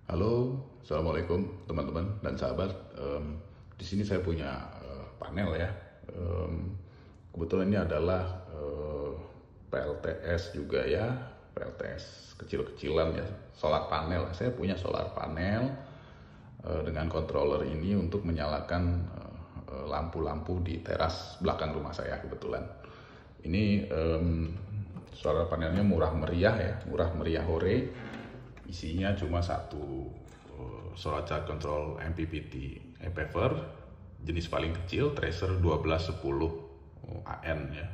Halo, assalamualaikum teman-teman dan sahabat. Di sini saya punya panel ya. Kebetulan ini adalah PLTS juga ya, PLTS kecil-kecilan ya, solar panel. Saya punya solar panel dengan controller ini untuk menyalakan lampu-lampu di teras belakang rumah saya kebetulan. Ini solar panelnya murah meriah ya, murah meriah hore. Isinya cuma satu solar charge control MPPT ePaver jenis paling kecil, tracer 1210 AN ya.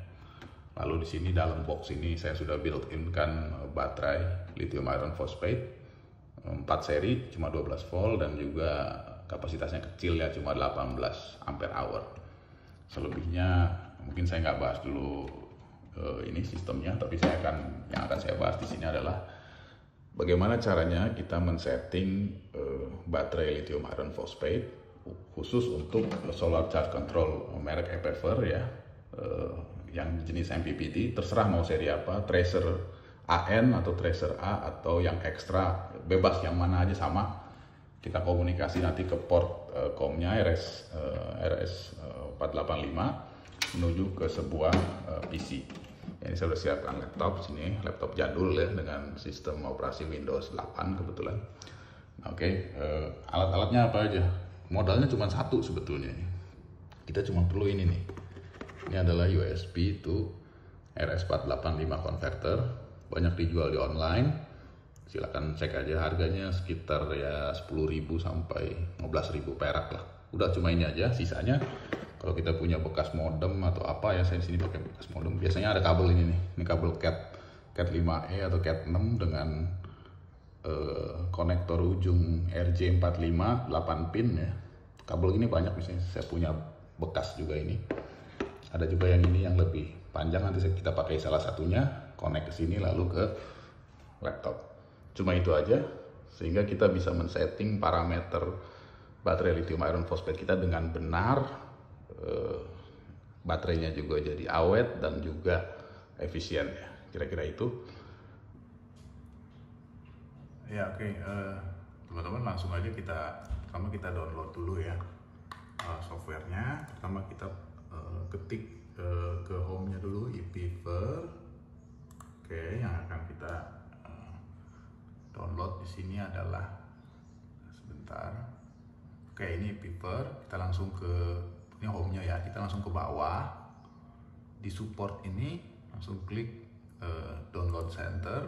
Lalu di sini dalam box ini saya sudah built-in kan baterai lithium iron phosphate 4 seri cuma 12 volt dan juga kapasitasnya kecil ya, cuma 18 ampere hour. Selebihnya mungkin saya nggak bahas dulu ini sistemnya, tapi yang akan saya bahas di sini adalah bagaimana caranya kita men-setting baterai lithium iron phosphate khusus untuk solar charge control merek ePaver ya, yang jenis MPPT, terserah mau seri apa, tracer AN atau tracer A atau yang ekstra, bebas yang mana aja sama. Kita komunikasi nanti ke port COM-nya RS 485 menuju ke sebuah PC. Ini saya sudah siapkan laptop sini, laptop jadul ya dengan sistem operasi Windows 8 kebetulan. Oke, alat-alatnya apa aja? Modalnya cuma satu sebetulnya. Kita cuma perlu ini nih. Ini adalah USB to RS485 converter. Banyak dijual di online. Silakan cek aja, harganya sekitar ya 10.000 sampai 15.000 perak lah. Udah cuma ini aja, sisanya kalau kita punya bekas modem atau apa ya, saya di sini pakai bekas modem. Biasanya ada kabel ini nih, ini kabel Cat 5E atau Cat 6 dengan konektor ujung RJ45 8 pin ya. Kabel ini banyak, misalnya saya punya bekas juga ini. Ada juga yang ini yang lebih panjang, nanti kita pakai salah satunya, connect ke sini lalu ke laptop. Cuma itu aja, sehingga kita bisa men-setting parameter baterai lithium iron phosphate kita dengan benar. Baterainya juga jadi awet dan juga efisien ya, kira-kira itu ya. Oke, teman-teman, langsung aja pertama kita download dulu ya softwarenya. Pertama kita ketik ke home-nya dulu, ePaver. Oke, yang akan kita download di sini adalah, sebentar. Oke, ini ePaver. Kita langsung ke ini home-nya ya, kita langsung ke bawah di support ini, langsung klik download center.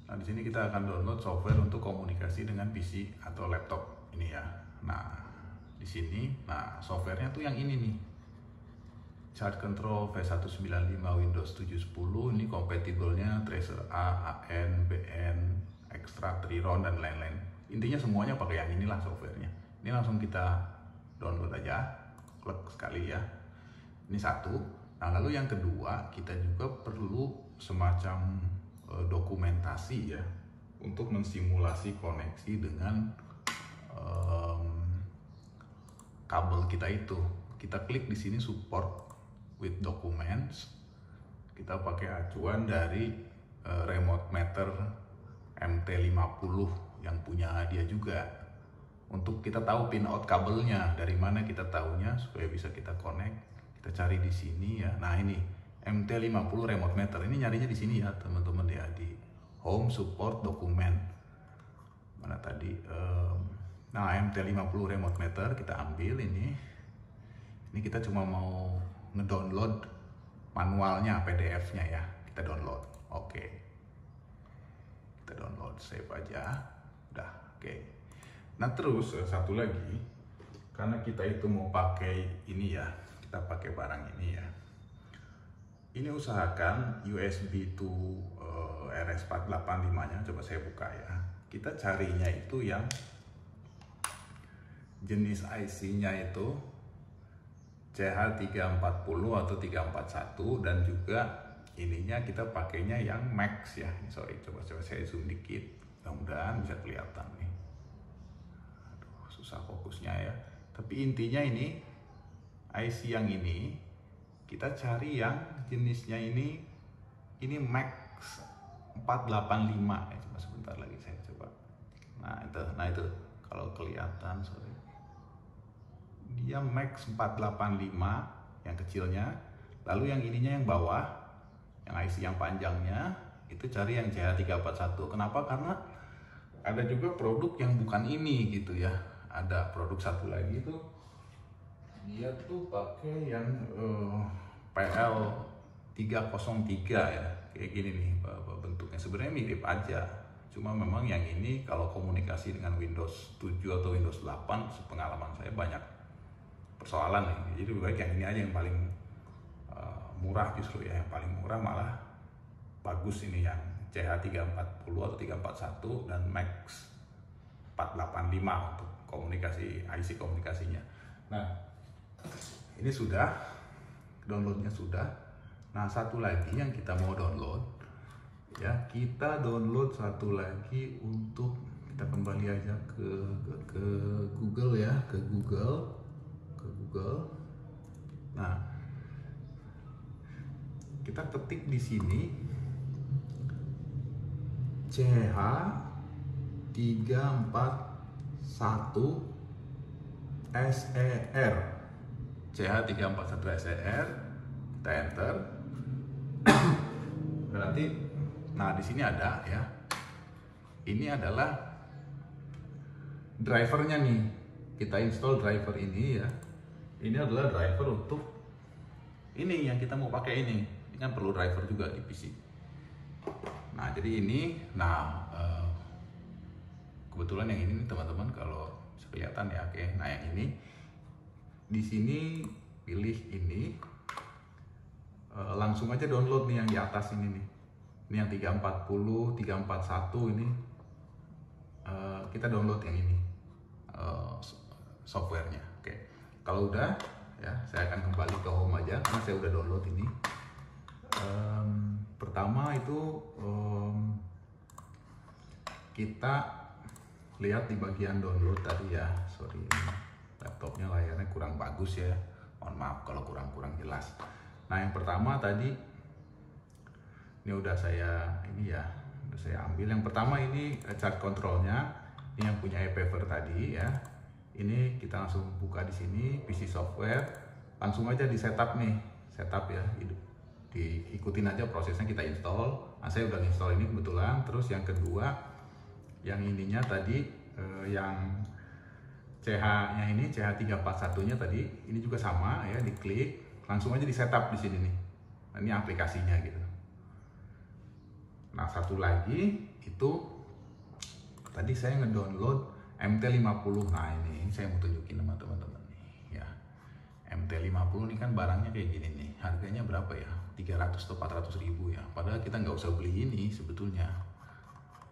Nah, di sini kita akan download software untuk komunikasi dengan PC atau laptop ini ya. Nah, di sini, nah softwarenya tuh yang ini nih, Charge Control V195 Windows 7.10. Ini kompatibelnya Tracer A, AN, BN, Extra, Triron dan lain-lain. Intinya semuanya pakai yang inilah softwarenya. Ini langsung kita download aja, klik sekali ya. Ini satu. Nah, lalu yang kedua, kita juga perlu semacam dokumentasi ya untuk mensimulasi koneksi dengan kabel kita itu. Kita klik di sini support with documents. Kita pakai acuan dari remote meter MT50 yang punya dia juga, untuk kita tahu pin out kabelnya dari mana. Kita tahunya supaya bisa kita connect. Kita cari di sini ya. Nah, ini MT50 remote meter, ini nyarinya di sini ya teman-teman ya, di home support dokumen mana tadi. Nah, MT50 remote meter kita ambil ini kita cuma mau ngedownload manualnya, PDF-nya ya, kita download. Oke, kita download, save aja, udah. Oke, nah terus satu lagi, karena kita itu mau pakai ini ya, kita pakai barang ini ya. Ini usahakan USB to RS485-nya, coba saya buka ya. Kita carinya itu yang jenis IC-nya itu CH340 atau 341, dan juga ininya kita pakainya yang Max ya. Sorry, coba saya zoom dikit, mudah-mudahan bisa kelihatan nih. Aduh, susah fokusnya ya. Tapi intinya ini IC yang ini kita cari yang jenisnya ini Max 485 ya. Coba sebentar. sebentar lagi saya coba. Nah itu kalau kelihatan, sorry, dia Max 485 yang kecilnya, lalu yang ininya yang bawah, yang IC yang panjangnya itu cari yang CH341. Kenapa? Karena ada juga produk yang bukan ini gitu ya. Ada produk satu lagi tuh, dia tuh pakai yang PL303 ya, kayak gini nih bentuknya. Sebenarnya mirip aja, cuma memang yang ini kalau komunikasi dengan Windows 7 atau Windows 8, sepengalaman saya banyak persoalan nih. Jadi lebih baik yang ini aja yang paling murah justru ya, yang paling murah malah bagus ini yang CH340 atau 341 dan Max 485 untuk komunikasi, IC komunikasinya. Nah, ini sudah, downloadnya sudah. Nah, satu lagi yang kita mau download ya, kita download satu lagi untuk, kita kembali aja ke Google ya, ke Google. Nah, kita ketik di sini CH341 SER, CH341 SER, kita enter. Berarti, nah di sini ada ya, ini adalah drivernya nih. Kita install driver ini ya. Ini adalah driver untuk ini yang kita mau pakai ini. Ini kan perlu driver juga di PC. Nah jadi ini, kebetulan yang ini teman-teman kalau bisa kelihatan ya, oke. Nah yang ini di sini pilih ini, langsung aja download nih yang di atas ini nih. Ini yang 340, 341 ini, kita download yang ini softwarenya. Oke. Kalau udah ya, saya akan kembali ke home aja karena saya udah download ini. Pertama itu kita lihat di bagian download tadi ya. Sorry, ini laptopnya layarnya kurang bagus ya, mohon maaf kalau kurang jelas. Nah yang pertama tadi ini udah saya ambil. Yang pertama ini chart controlnya, ini yang punya ePaver tadi ya. Ini kita langsung buka di sini PC software, langsung aja di setup nih, setup ya, diikutin aja prosesnya, kita install. Nah saya udah install ini kebetulan. Terus yang kedua, yang ininya tadi, yang CH-nya ini, CH341-nya tadi, ini juga sama ya, diklik, langsung aja di setup di sini nih. Nah, ini aplikasinya gitu. Nah satu lagi itu tadi saya ngedownload MT50. Nah ini saya mau tunjukin sama teman-teman nih ya. MT50 ini kan barangnya kayak gini nih. Harganya berapa ya? 300 atau 400 ribu ya. Padahal kita nggak usah beli ini sebetulnya.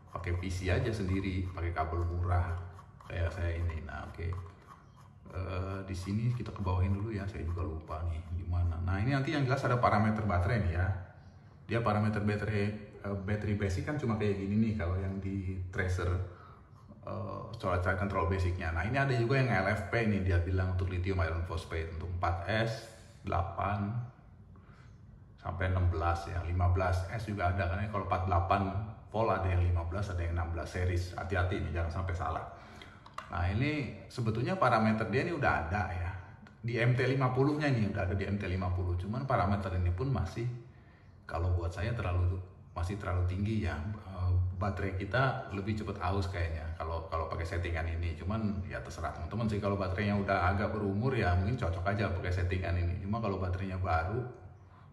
Pakai PC aja sendiri, pakai kabel murah kayak saya ini. Nah oke. Di sini kita ke bawahin dulu ya. Saya juga lupa nih di mana. Nah ini nanti yang jelas ada parameter baterai nih ya. Dia parameter battery basic kan cuma kayak gini nih kalau yang di tracer chart control basicnya. Nah ini ada juga yang LFP nih, dia bilang untuk lithium iron phosphate untuk 4S, 8 sampai 16 ya, 15S juga ada kan. Kalau 48 volt ada yang 15, ada yang 16 series. Hati-hati nih jangan sampai salah. Nah ini sebetulnya parameter dia ini udah ada ya. Di MT50 nya ini udah ada di MT50. Cuman parameter ini pun masih, kalau buat saya masih terlalu tinggi ya. Baterai kita lebih cepat aus kayaknya kalau pakai settingan ini. Cuman ya terserah teman-teman sih, kalau baterainya udah agak berumur ya mungkin cocok aja pakai settingan ini. Cuma kalau baterainya baru,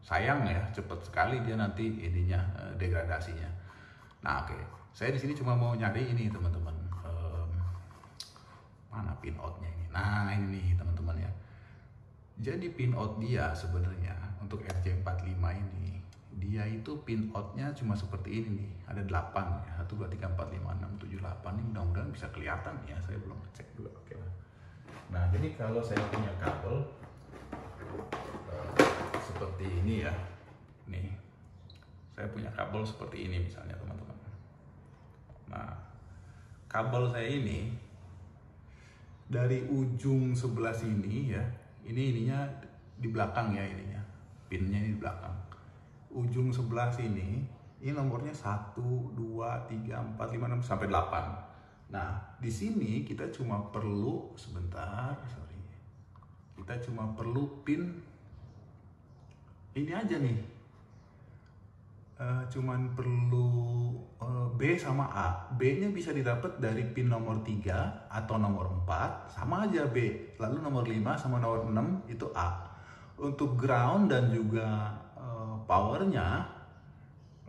sayang ya, cepet sekali dia nanti ininya degradasinya. Nah oke, saya di sini cuma mau nyari ini teman-teman, mana pin outnya ini. Nah ini nih teman-teman ya. Jadi pin out dia sebenarnya untuk RJ45 ini, dia itu pin outnya cuma seperti ini nih, ada 8 ya, 1, 2, 3, 4, 5, 6, 7, 8. Ini mudah-mudahan bisa kelihatan ya, saya belum ngecek juga. Oke. Nah jadi kalau saya punya kabel seperti ini ya, nih saya punya kabel seperti ini misalnya teman-teman. Nah kabel saya ini dari ujung sebelah sini ya, ininya di belakang ya, ininya pinnya ini di belakang. Ujung sebelah sini Ini nomornya 1, 2, 3, 4, 5, 6 sampai 8. Nah, di sini kita cuma perlu kita cuma perlu pin ini aja nih. Cuman perlu B sama A. B-nya bisa didapat dari pin nomor 3 atau nomor 4, sama aja B. Lalu nomor 5 sama nomor 6 itu A. Untuk ground dan juga powernya,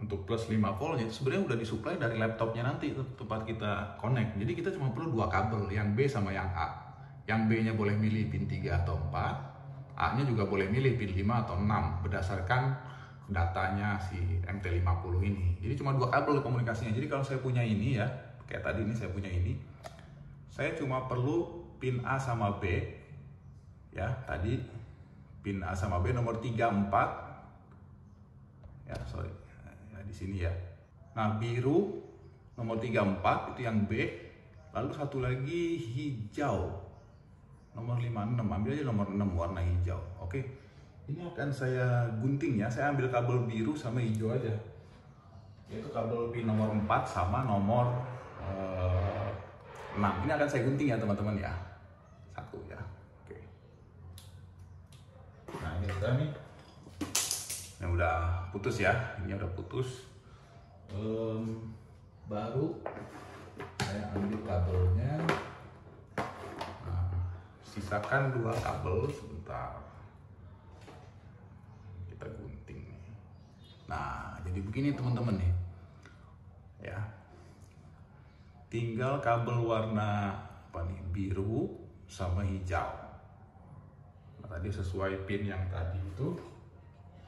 untuk plus 5 voltnya itu sebenarnya udah disuplai dari laptopnya nanti tempat kita connect. Jadi kita cuma perlu 2 kabel, yang B sama yang A. Yang B-nya boleh milih pin 3 atau 4, A-nya juga boleh milih pin 5 atau 6 berdasarkan datanya si MT50 ini. Jadi cuma 2 kabel komunikasinya. Jadi kalau saya punya ini ya, kayak tadi ini saya punya ini, saya cuma perlu pin A sama B ya, tadi pin A sama B nomor 3, 4 ya, di sini ya. Nah, biru nomor 3, 4 itu yang B. Lalu satu lagi hijau nomor 5, 6. Ambil aja nomor 6 warna hijau. Oke. Ini akan saya gunting ya. Saya ambil kabel biru sama hijau aja. Yaitu kabel pin nomor 4 sama nomor 6. Ini akan saya gunting ya teman-teman ya. Satu ya. Oke. Nah, ini udah nih. Ini udah putus ya. Ini udah putus. Baru saya ambil kabelnya. Nah, sisakan 2 kabel sebentar. Kita gunting nih. Nah, jadi begini teman-teman nih. Ya. Tinggal kabel warna biru sama hijau. Nah, tadi sesuai pin yang tadi itu.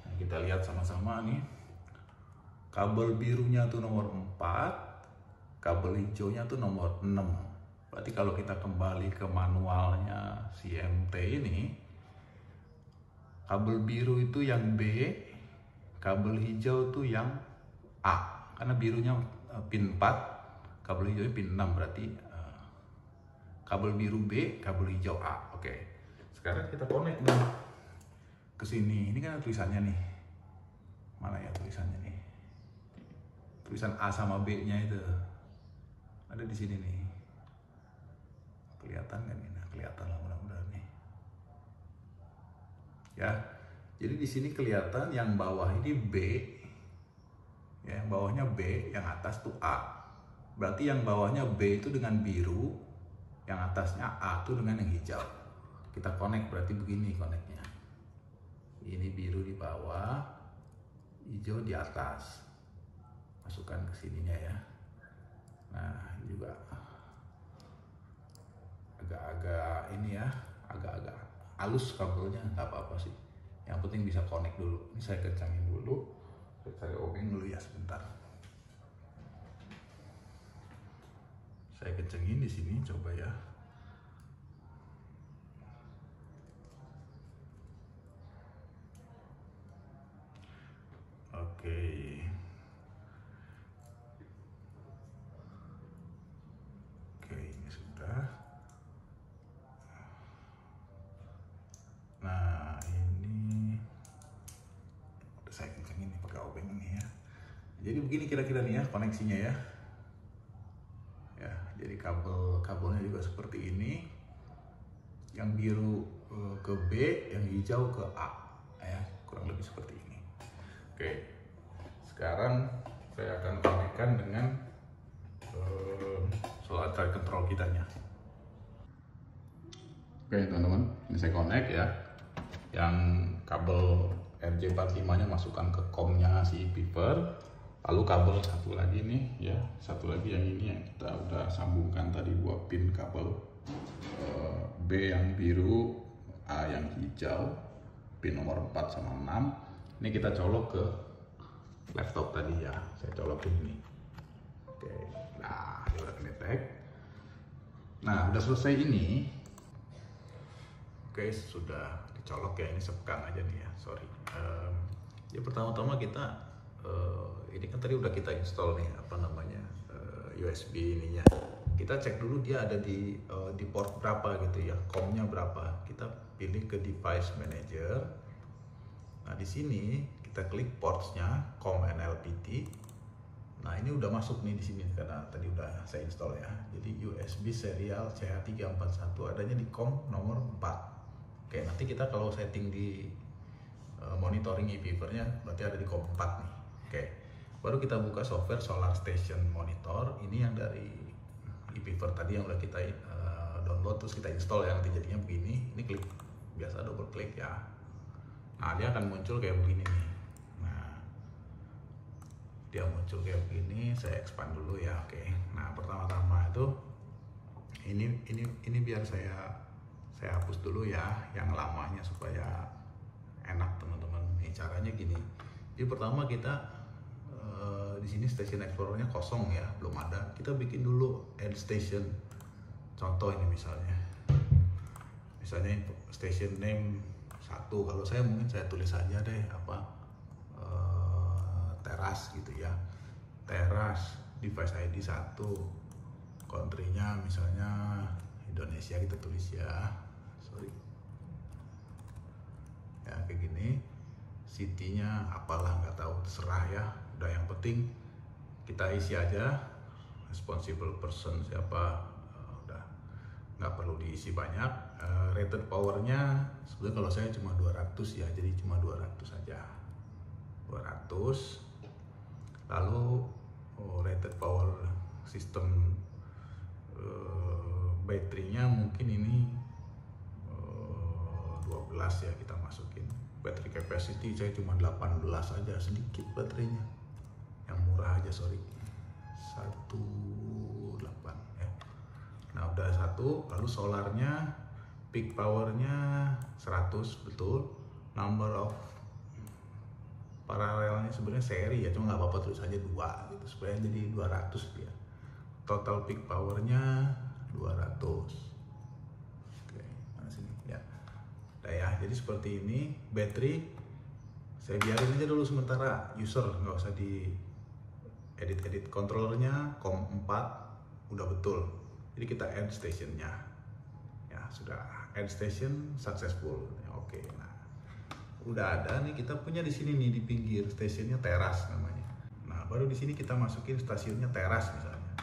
Nah, kita lihat sama-sama nih. Kabel birunya tuh nomor 4, kabel hijaunya tuh nomor 6. Berarti kalau kita kembali ke manualnya si MT ini, kabel biru itu yang B, kabel hijau tuh yang A. Karena birunya pin 4, kabel hijaunya pin 6, berarti kabel biru B, kabel hijau A. Oke. Sekarang kita connect nih ke sini. Ini kan tulisannya nih. Mana ya tulisannya nih? Tulisan A sama B-nya itu. Ada di sini nih. Kelihatan kan ini? Nah, kelihatan lah mudah-mudahan nih. Ya, jadi di sini kelihatan yang bawah ini B, ya, bawahnya B, yang atas tuh A. Berarti yang bawahnya B itu dengan biru, yang atasnya A tuh dengan yang hijau. Kita connect berarti begini connectnya. Ini biru di bawah, hijau di atas. Masukkan ke sininya ya. Nah, ini juga agak-agak ini ya, agak-agak halus kabelnya, nggak apa-apa sih. Yang penting bisa connect dulu. Ini saya kencangin dulu. Saya cari obeng dulu ya sebentar. Saya kencangin di sini, coba ya. Oke. Oke, ini sudah. Nah, ini udah saya kencangin nih pakai obeng ini ya. Jadi begini kira-kira nih ya koneksinya ya. Ya, jadi kabelnya juga seperti ini. Yang biru ke B, yang hijau ke A. Ya, kurang lebih seperti ini. Oke. Sekarang saya akan konekkan dengan solar drive control kitanya. Oke teman-teman, ini saya connect ya. Yang kabel RJ45-nya masukkan ke COM-nya si Beaver. Lalu kabel satu lagi nih ya, satu lagi yang ini yang kita udah sambungkan tadi 2 pin kabel, B yang biru, A yang hijau, pin nomor 4 sama 6. Ini kita colok ke laptop tadi ya, saya colokin ini. Oke, nah ini udah connect. Nah udah selesai ini. Oke, sudah dicolok ya, ini sepekan aja nih ya, sorry. Ya pertama-tama kita ini kan tadi udah kita install nih apa namanya USB ininya. Kita cek dulu dia ada di port berapa gitu ya, COM-nya berapa. Kita pilih ke device manager. Nah di sini kita klik portsnya COM NLPT. Nah ini udah masuk nih di sini karena tadi udah saya install ya. Jadi USB serial CH341 adanya di COM nomor 4. Oke, nanti kita kalau setting di monitoring ePivernya berarti ada di COM 4 nih. Oke, baru kita buka software Solar Station Monitor. Ini yang dari ePiver tadi yang udah kita download terus kita install ya. Nanti jadinya begini. Ini klik biasa, double klik ya. Nah dia akan muncul kayak begini nih. Dia muncul kayak begini, saya expand dulu ya. Oke, nah pertama-tama itu ini biar saya hapus dulu ya yang lamanya supaya enak teman-teman. Nih caranya gini, jadi pertama kita di sini Station Explorer-nya kosong ya, belum ada. Kita bikin dulu add station. Contoh ini misalnya station name 1. Kalau saya mungkin saya tulis aja deh apa, teras gitu ya, teras device ID 1, country-nya misalnya Indonesia, kita tulis ya, sorry ya kayak gini. City-nya apalah nggak tahu, terserah ya, udah yang penting kita isi aja responsible person siapa, udah nggak perlu diisi banyak. Rated powernya sebenarnya kalau saya cuma 200 ya, jadi cuma 200 saja, 200. Lalu rated power sistem baterainya mungkin ini 12 ya, kita masukin. Battery capacity saya cuma 18 aja, sedikit baterainya, yang murah aja, sorry, 18 ya. Nah udah 1. Lalu solarnya peak powernya 100 betul. Number of paralelnya sebenarnya seri ya, cuma nggak apa-apa tulis aja 2 gitu supaya jadi 200 dia. Total peak powernya 200. Oke, mana sini ya. Udah ya, jadi seperti ini. Battery saya biarin aja dulu sementara, user nggak usah di edit controllernya COM 4 udah betul. Jadi kita add stationnya ya, sudah add station successful ya, oke. Nah udah ada nih, kita punya di sini nih di pinggir stationnya teras namanya. Nah baru di sini kita masukin stasiunnya teras misalnya.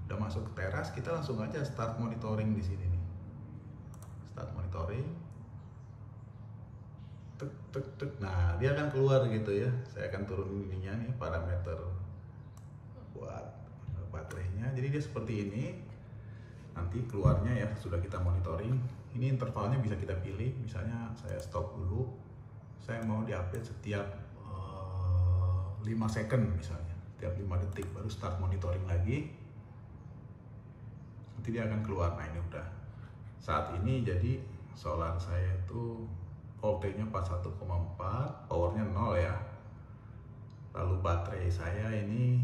Udah masuk ke teras, kita langsung aja start monitoring di sini nih. Start monitoring. Tek tek tek. Nah dia akan keluar gitu ya. Saya akan turunin ininya nih, parameter buat baterainya. Jadi dia seperti ini. Nanti keluarnya ya, sudah kita monitoring. Ini intervalnya bisa kita pilih. Misalnya saya stop dulu. Saya mau diupdate setiap 5 second misalnya, setiap 5 detik, baru start monitoring lagi. Nanti dia akan keluar. Nah ini udah saat ini, jadi solar saya itu voltanya 41,4, powernya 0 ya. Lalu baterai saya ini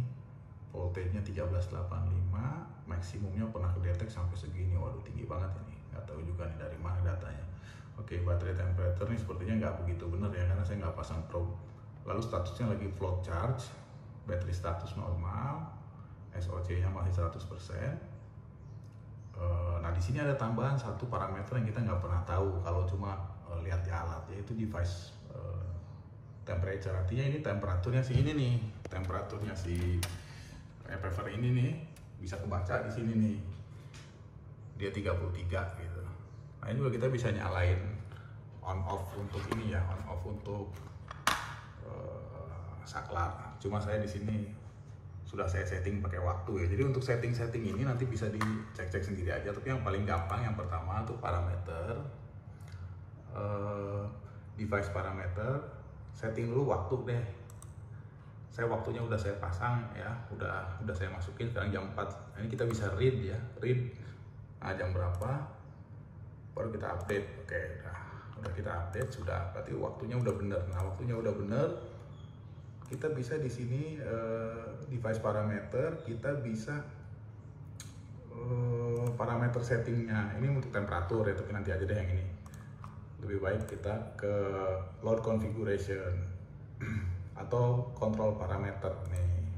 voltanya 1385, maksimumnya pernah kedetek sampai segini. Waduh tinggi banget ini, nggak tahu juga nih dari mana datanya. Oke, baterai temperature nih sepertinya nggak begitu benar ya, karena saya nggak pasang probe. Lalu statusnya lagi float charge, baterai status normal, SOC-nya masih 100%. Nah di sini ada tambahan satu parameter yang kita nggak pernah tahu kalau cuma lihat di alat, yaitu device temperature. Artinya ini temperaturnya si ini nih, temperaturnya si ePiver ini nih bisa kebaca di sini nih, dia 33 gitu. Nah ini juga kita bisa nyalain on off untuk ini ya, on off untuk saklar. Cuma saya di sini sudah saya setting pakai waktu ya. Jadi untuk setting ini nanti bisa dicek sendiri aja. Tapi yang paling gampang yang pertama tuh parameter, device parameter, setting dulu waktu deh. Saya waktunya udah saya pasang ya, udah saya masukin. Sekarang jam 4. Ini kita bisa read ya, read. Nah jam berapa? Baru kita update. Oke, udah kita update, sudah berarti waktunya udah bener. Nah waktunya udah bener, kita bisa di sini device parameter, kita bisa parameter settingnya. Ini untuk temperatur ya, tapi nanti aja deh yang ini. Lebih baik kita ke load configuration atau control parameter nih.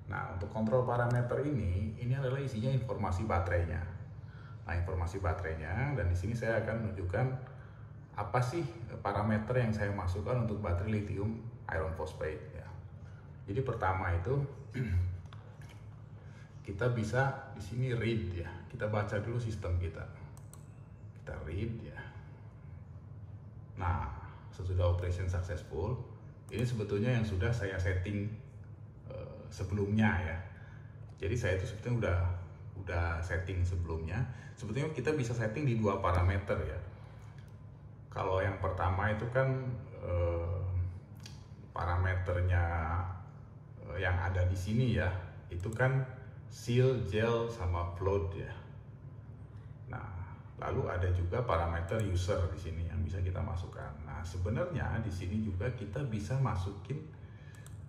Nah untuk control parameter ini adalah isinya informasi baterainya. Nah informasi baterainya, dan di sini saya akan menunjukkan apa sih parameter yang saya masukkan untuk baterai lithium iron phosphate ya. Jadi pertama itu kita bisa di sini read ya. Kita baca dulu sistem kita. Kita read ya. Nah, sesudah operation successful, ini sebetulnya yang sudah saya setting sebelumnya ya. Jadi saya itu sebetulnya udah setting sebelumnya. Sebetulnya kita bisa setting di dua parameter ya. Kalau yang pertama itu kan parameternya yang ada di sini ya, itu kan seal, gel, sama float ya. Nah, lalu ada juga parameter user di sini yang bisa kita masukkan. Nah, sebenarnya di sini juga kita bisa masukin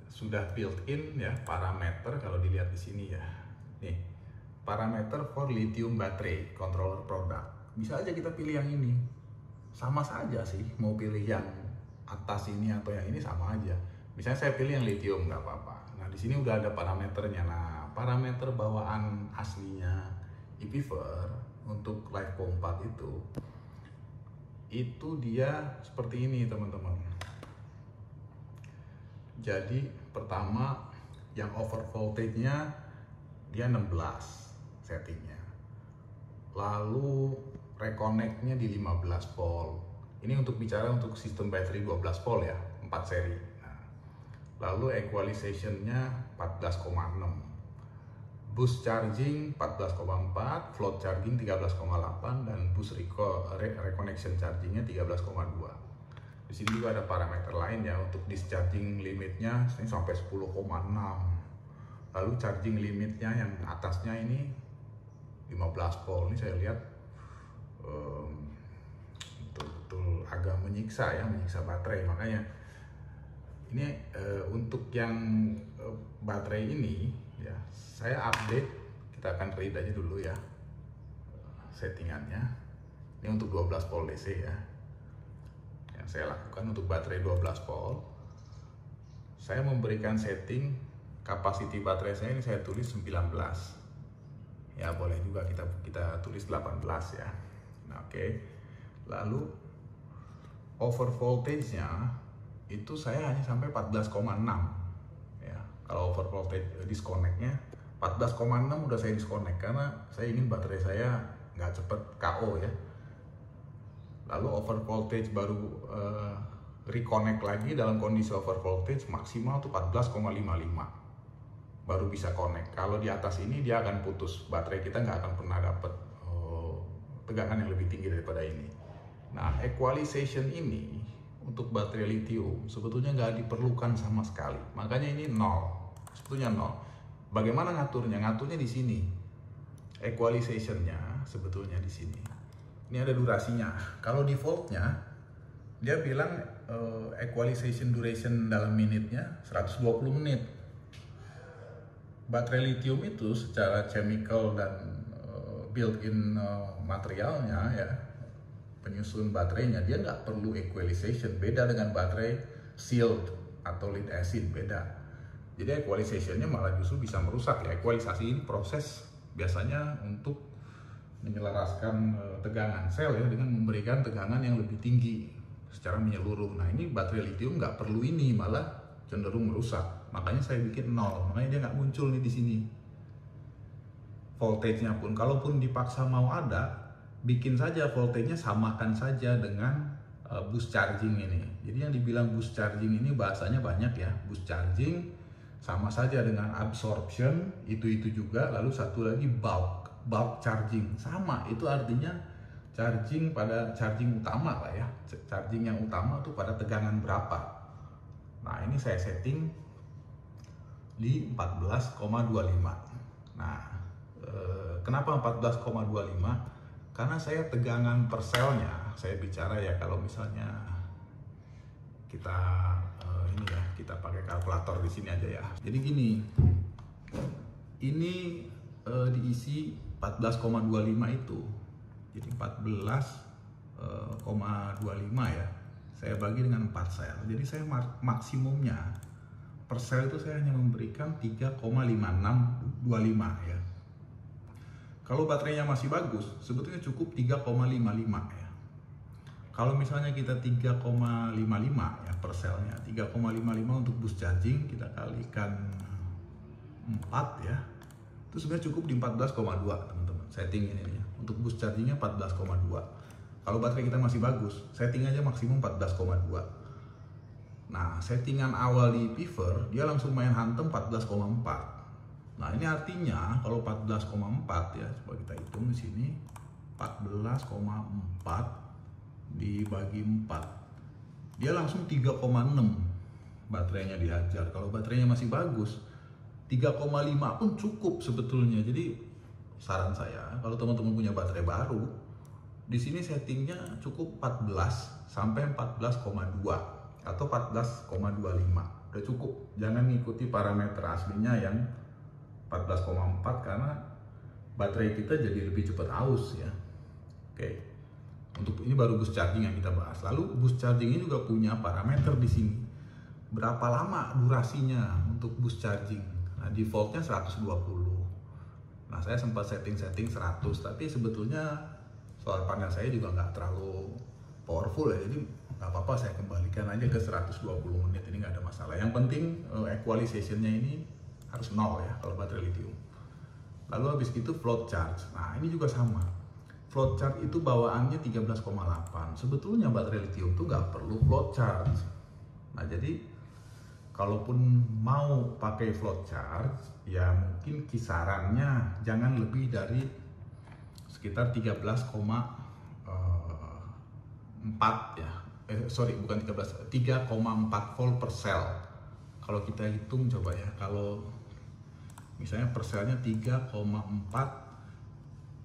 sudah built-in ya parameter. Kalau dilihat di sini ya, nih parameter for lithium battery controller product. Bisa aja kita pilih yang ini, sama saja sih, mau pilih yang atas ini atau yang ini sama aja. Misalnya saya pilih yang lithium nggak apa-apa. Nah, di sini udah ada parameternya. Nah, parameter bawaan aslinya ePiver untuk LiFePO 4 itu dia seperti ini teman-teman. Jadi pertama yang over voltage-nya dia 16 settingnya, lalu reconnect-nya di 15 volt. Ini untuk bicara untuk sistem baterai 12 volt ya, 4 seri. Nah, lalu equalization-nya 14,6, boost charging 14,4, float charging 13,8, dan boost reconnection chargingnya 13,2. Di sini juga ada parameter lain ya, untuk discharging limitnya ini sampai 10,6. Lalu charging limitnya yang atasnya ini 15 volt. Ini saya lihat betul-betul agak menyiksa ya, menyiksa baterai. Makanya ini untuk yang baterai ini ya, saya update. Kita akan read aja dulu ya settingannya. Ini untuk 12 volt DC ya, yang saya lakukan untuk baterai 12 volt. Saya memberikan setting capacity baterai saya ini, saya tulis 19 ya, boleh juga kita tulis 18 ya. Nah, oke. Lalu over voltage-nya itu saya hanya sampai 14,6 ya. Kalau over voltage disconnect-nya 14,6 udah saya disconnect karena saya ingin baterai saya nggak cepet KO ya. Lalu over voltage baru reconnect lagi dalam kondisi over voltage maksimal tuh 14,55 baru bisa connect. Kalau di atas ini dia akan putus, baterai kita nggak akan pernah dapat tegangan yang lebih tinggi daripada ini. Nah, equalization ini untuk baterai lithium sebetulnya nggak diperlukan sama sekali. Makanya ini 0, sebetulnya 0. Bagaimana ngaturnya? Ngaturnya di sini. Equalization-nya sebetulnya di sini. Ini ada durasinya. Kalau defaultnya dia bilang equalization duration dalam menitnya 120 menit. Baterai lithium itu secara chemical dan built-in materialnya ya, penyusun baterainya, dia nggak perlu equalization. Beda dengan baterai sealed atau lead acid, beda. Jadi equalization-nya malah justru bisa merusak ya. Equalisasi ini proses biasanya untuk menyelaraskan tegangan sel ya, dengan memberikan tegangan yang lebih tinggi secara menyeluruh. Nah, ini baterai lithium nggak perlu ini, malah cenderung merusak. Makanya saya bikin 0, makanya dia nggak muncul nih di sini. Voltage-nya pun, kalaupun dipaksa mau ada, bikin saja voltage-nya, samakan saja dengan boost charging ini. Jadi yang dibilang boost charging ini bahasanya banyak ya. Boost charging sama saja dengan absorption, itu juga. Lalu satu lagi bulk charging, sama. Itu artinya charging pada charging utama lah ya. Charging yang utama tuh pada tegangan berapa. Nah, ini saya setting di 14,25. Nah, kenapa 14,25? Karena saya tegangan per selnya, saya bicara ya, kalau misalnya kita ini ya, kita pakai kalkulator di sini aja ya. Jadi gini, ini diisi 14,25 itu. Jadi 14,25 ya. Saya bagi dengan 4 sel. Jadi saya maksimumnya per sel itu saya hanya memberikan 3,5625 ya. Kalau baterainya masih bagus, sebetulnya cukup 3,55 ya. Kalau misalnya kita 3,55 ya per selnya, 3,55 untuk boost charging kita kalikan 4 ya, itu sebenarnya cukup di 14,2 teman-teman. Setting ini ya, untuk boost chargingnya 14,2. Kalau baterai kita masih bagus, setting aja maksimum 14,2. Nah, settingan awal di Piver dia langsung main hantem 14,4. Nah, ini artinya kalau 14,4 ya, coba kita hitung di sini, 14,4 dibagi 4, dia langsung 3,6 baterainya dihajar. Kalau baterainya masih bagus, 3,5 pun cukup sebetulnya. Jadi saran saya, kalau teman-teman punya baterai baru, di sini settingnya cukup 14 sampai 14,2 atau 14,25, udah cukup. Jangan ngikuti parameter aslinya yang 14,4 karena baterai kita jadi lebih cepat aus ya. Oke. Untuk ini baru boost charging yang kita bahas. Lalu boost charging ini juga punya parameter di sini. Berapa lama durasinya untuk boost charging? Nah, defaultnya 120. Nah, saya sempat setting 100, tapi sebetulnya solar panel saya juga nggak terlalu powerful ya. Jadi nggak apa-apa, saya kembalikan aja ke 120 menit. Ini nggak ada masalah. Yang penting equalization-nya ini harus 0 ya kalau baterai lithium. Lalu habis itu float charge. Nah, ini juga sama. Float charge itu bawaannya 13,8. Sebetulnya baterai lithium itu nggak perlu float charge. Nah, jadi kalaupun mau pakai float charge, ya mungkin kisarannya jangan lebih dari sekitar 13,4 ya. Bukan 13, 3,4 volt per sel. Kalau kita hitung coba ya, kalau misalnya per selnya 3,4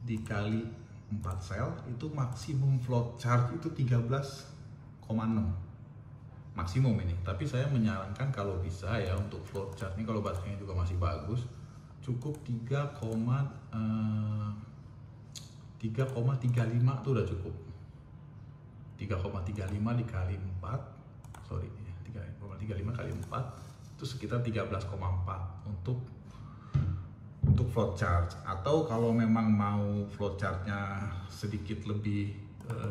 dikali 4 sel, itu maksimum float charge itu 13,6 maksimum ini. Tapi saya menyarankan kalau bisa ya untuk float charge ini, kalau baterainya juga masih bagus, cukup 3,35 tuh udah cukup. 3,35 dikali 4, 3,35 kali 4 itu sekitar 13,4 untuk float charge. Atau kalau memang mau float charge-nya sedikit lebih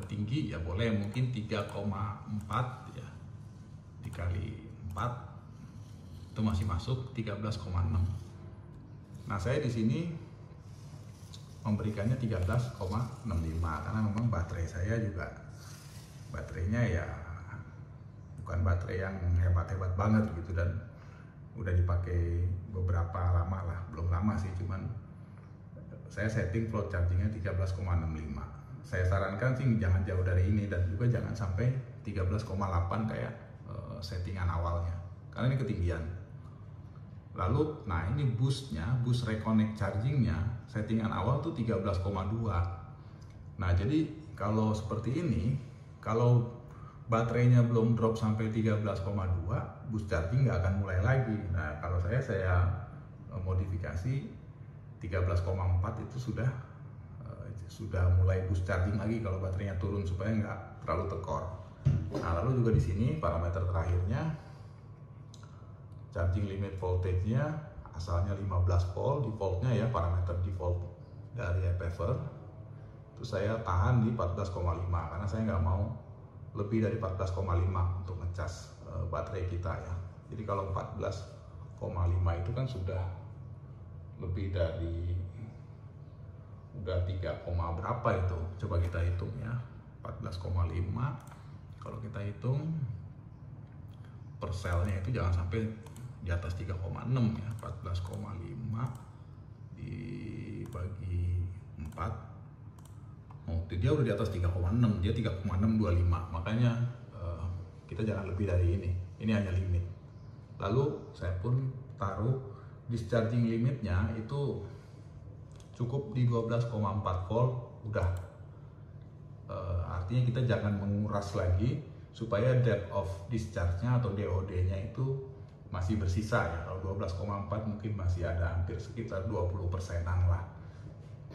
tinggi ya boleh, mungkin 3,4 ya dikali 4 itu masih masuk 13,6. Nah, saya di sini memberikannya 13,65 karena memang baterai saya juga baterainya ya bukan baterai yang hebat-hebat banget gitu, dan udah dipakai beberapa lama lah, belum lama sih, cuman saya setting float chargingnya 13,65. Saya sarankan sih jangan jauh dari ini, dan juga jangan sampai 13,8 kayak settingan awalnya, karena ini ketinggian. Lalu, nah ini boostnya, boost reconnect chargingnya, settingan awal tuh 13,2. Nah, jadi kalau seperti ini, kalau baterainya belum drop sampai 13,2, boost charging nggak akan mulai lagi. Nah, kalau saya modifikasi 13,4 itu sudah mulai boost charging lagi kalau baterainya turun, supaya nggak terlalu tekor. Nah, lalu juga di sini parameter terakhirnya, charging limit voltage-nya asalnya 15 volt, defaultnya ya parameter default dari Piver itu saya tahan di 14,5 karena saya nggak mau lebih dari 14,5 untuk ngecas baterai kita ya. Jadi kalau 14,5 itu kan sudah lebih dari udah 3, berapa itu, coba kita hitung ya. 14,5 kalau kita hitung per selnya itu jangan sampai di atas 3,6 ya. 14,5 dibagi 4, dia udah di atas 3,6, dia 3,625. Makanya kita jangan lebih dari ini hanya limit. Lalu saya pun taruh discharging limitnya itu cukup di 12,4 volt udah. Artinya kita jangan menguras lagi, supaya depth of discharge-nya atau DOD-nya itu masih bersisa ya. Kalau 12,4 mungkin masih ada hampir sekitar 20%-an lah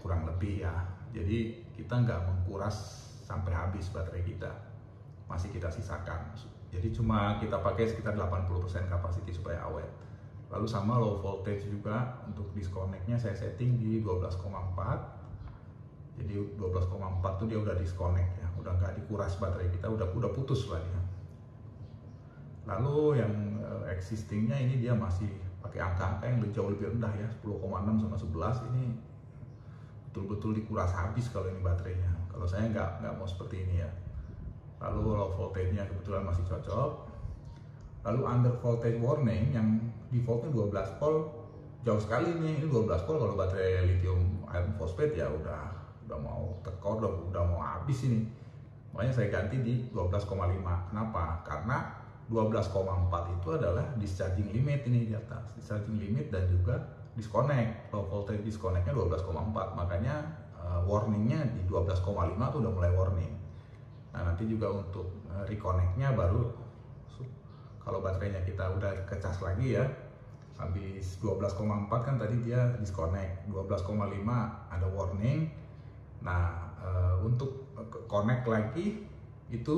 kurang lebih ya. Jadi kita nggak menguras sampai habis baterai kita, masih kita sisakan. Jadi cuma kita pakai sekitar 80% capacity supaya awet. Lalu sama low voltage juga untuk disconnect-nya saya setting di 12,4 Jadi 12,4 tuh dia udah disconnect ya, udah nggak dikuras baterai kita, udah putus lah dia. Lalu yang existingnya ini dia masih pakai angka-angka yang jauh lebih rendah ya, 10,6 sama 11. Ini betul-betul dikuras habis kalau ini baterainya. Kalau saya nggak mau seperti ini ya. Lalu low voltage-nya kebetulan masih cocok. Lalu under voltage warning yang defaultnya 12 volt, jauh sekali nih. Ini 12 volt kalau baterai lithium iron phosphate ya udah mau tekor, udah mau habis ini. Makanya saya ganti di 12,5. Kenapa? Karena 12,4 itu adalah discharging limit ini di atas, discharging limit dan juga disconnect. Low voltage disconnectnya 12,4, makanya warningnya di 12,5 tuh udah mulai warning. Nah nanti juga untuk reconnectnya baru kalau baterainya kita udah kecas lagi ya, habis 12,4 kan tadi dia disconnect, 12,5 ada warning. Nah untuk connect lagi itu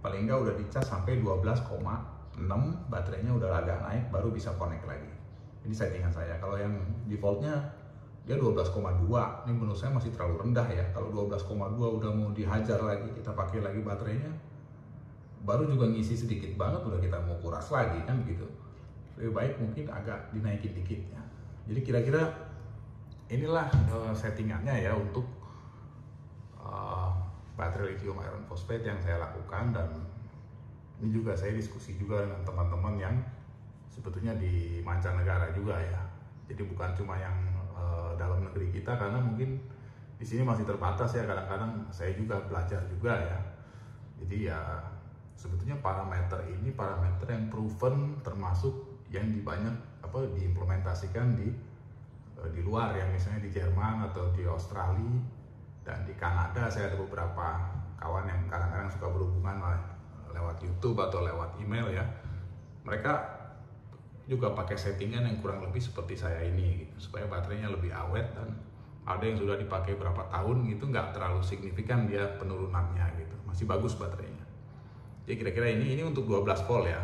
paling enggak udah dicas sampai 12,6, baterainya udah agak naik baru bisa connect lagi. Ini settingan saya. Kalau yang defaultnya dia 12,2, ini menurut saya masih terlalu rendah ya. Kalau 12,2 udah mau dihajar lagi, kita pakai lagi baterainya, baru juga ngisi sedikit banget udah kita mau kuras lagi kan gitu. Lebih baik mungkin agak dinaikin dikit ya. Jadi kira-kira inilah settingannya ya untuk baterai lithium iron phosphate yang saya lakukan. Dan ini juga saya diskusi juga dengan teman-teman yang sebetulnya di mancanegara juga ya. Jadi bukan cuma yang dalam negeri kita, karena mungkin di sini masih terbatas ya. Kadang-kadang saya juga belajar juga ya. Jadi ya sebetulnya parameter ini parameter yang proven, termasuk yang diimplementasikan di luar ya, misalnya di Jerman atau di Australia dan di Kanada. Saya ada beberapa kawan yang kadang-kadang suka berhubungan lewat YouTube atau lewat email ya. Mereka juga pakai settingan yang kurang lebih seperti saya ini gitu, supaya baterainya lebih awet, dan ada yang sudah dipakai berapa tahun gitu, nggak terlalu signifikan dia penurunannya gitu, masih bagus baterainya. Jadi kira-kira ini untuk 12 volt ya.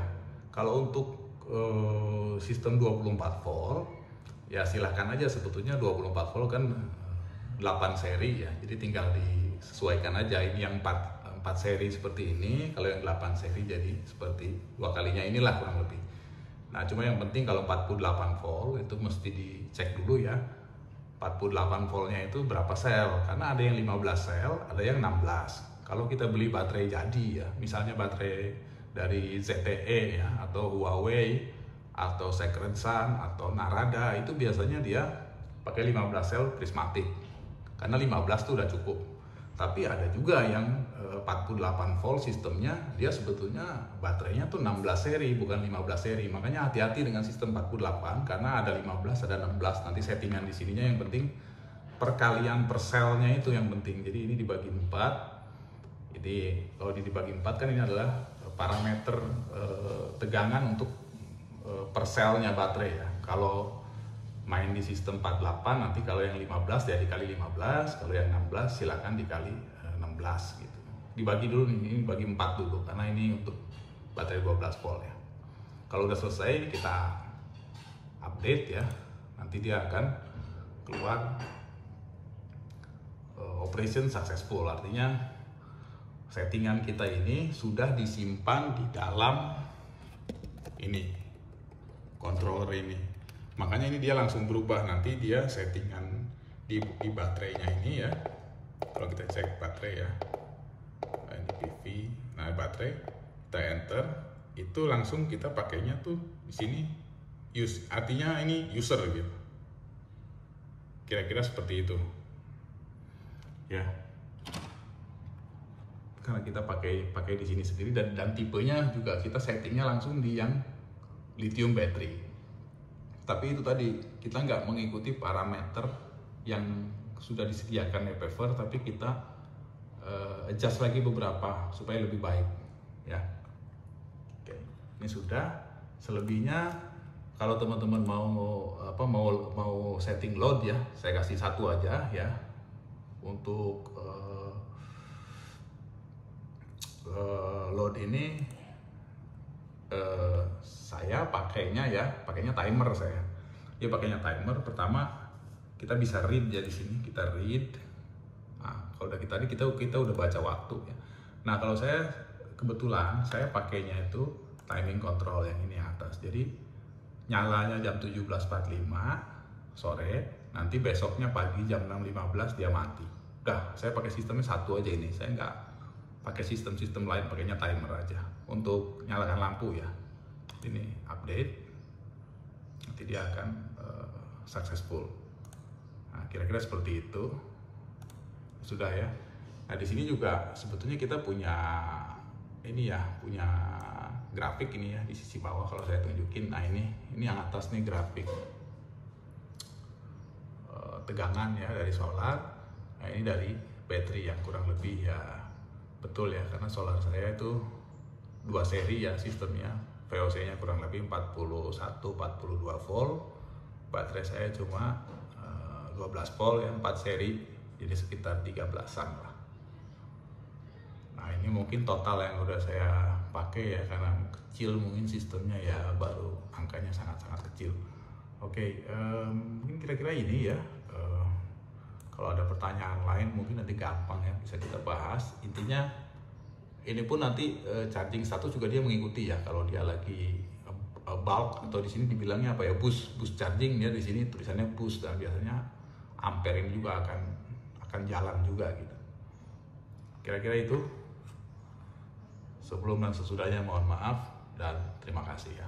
Kalau untuk sistem 24 volt ya silahkan aja, sebetulnya 24 volt kan 8 seri ya, jadi tinggal disesuaikan aja. Ini yang 4 seri seperti ini, kalau yang 8 seri jadi seperti 2 kalinya inilah kurang lebih. Nah cuma yang penting kalau 48 volt itu mesti dicek dulu ya, 48 voltnya itu berapa sel, karena ada yang 15 sel, ada yang 16. Kalau kita beli baterai jadi ya, misalnya baterai dari ZTE ya, atau Huawei, atau Sacred Sun, atau Narada, itu biasanya dia pakai 15 sel prismatic, karena 15 itu udah cukup. Tapi ada juga yang 48 volt sistemnya, dia sebetulnya baterainya tuh 16 seri bukan 15 seri. Makanya hati-hati dengan sistem 48, karena ada 15 ada 16. Nanti settingan di sininya yang penting perkalian per selnya itu yang penting. Jadi ini dibagi 4. Jadi kalau dibagi 4 kan ini adalah parameter tegangan untuk per selnya baterai ya. Kalau main di sistem 48, nanti kalau yang 15 ya dikali 15, kalau yang 16 silakan dikali 16 gitu. Dibagi dulu ini bagi 4 dulu, karena ini untuk baterai 12 volt ya. Kalau udah selesai kita update ya, nanti dia akan keluar operation successful, artinya settingan kita ini sudah disimpan di dalam ini controller ini. Makanya ini dia langsung berubah, nanti dia settingan di baterainya ini ya. Kalau kita cek baterai ya, ini PV, nah baterai kita enter, itu langsung kita pakainya tuh di sini use, artinya ini user gitu. Kira-kira seperti itu ya. Karena kita pakai di sini sendiri, dan tipenya juga kita settingnya langsung di yang lithium battery. Tapi itu tadi kita nggak mengikuti parameter yang sudah disediakan Epever, tapi kita adjust lagi beberapa supaya lebih baik ya. Oke, ini sudah. Selebihnya kalau teman-teman mau setting load ya, saya kasih satu aja ya. Untuk load ini saya pakainya timer saya. Ya pakainya timer. Pertama kita bisa read ya, di sini kita read Nah, kalau dari tadi kita udah baca waktu ya. Nah, kalau saya kebetulan saya pakainya itu timing control yang ini atas. Jadi nyalanya jam 17.45 sore, nanti besoknya pagi jam 6.15 dia mati. Udah, saya pakai sistemnya satu aja ini. Saya nggak pakai sistem-sistem lain, pakainya timer aja untuk nyalakan lampu ya. Ini update, nanti dia akan successful. Nah, kira-kira seperti itu. Sudah ya. Nah, di sini juga sebetulnya kita punya ini ya, punya grafik ini ya di sisi bawah kalau saya tunjukin. Nah, ini yang atas nih grafik tegangan ya dari solar. Nah, ini dari baterai yang kurang lebih ya betul ya, karena solar saya itu 2 seri ya sistemnya. VOC-nya kurang lebih 41-42 volt. Baterai saya cuma 12 volt ya, 4 seri, jadi sekitar 13-an lah. Nah, ini mungkin total yang udah saya pakai ya, karena kecil mungkin sistemnya ya, baru angkanya sangat-sangat kecil. Oke, mungkin kira-kira ini ya. Kalau ada pertanyaan lain mungkin nanti gampang ya, bisa kita bahas. Intinya ini pun nanti charging status juga dia mengikuti ya. Kalau dia lagi bulk atau di sini dibilangnya apa ya, boost charging, dia di sini tulisannya boost, dan biasanya ampere ini juga akan jalan juga gitu. Kira-kira itu. Sebelum dan sesudahnya mohon maaf dan terima kasih ya.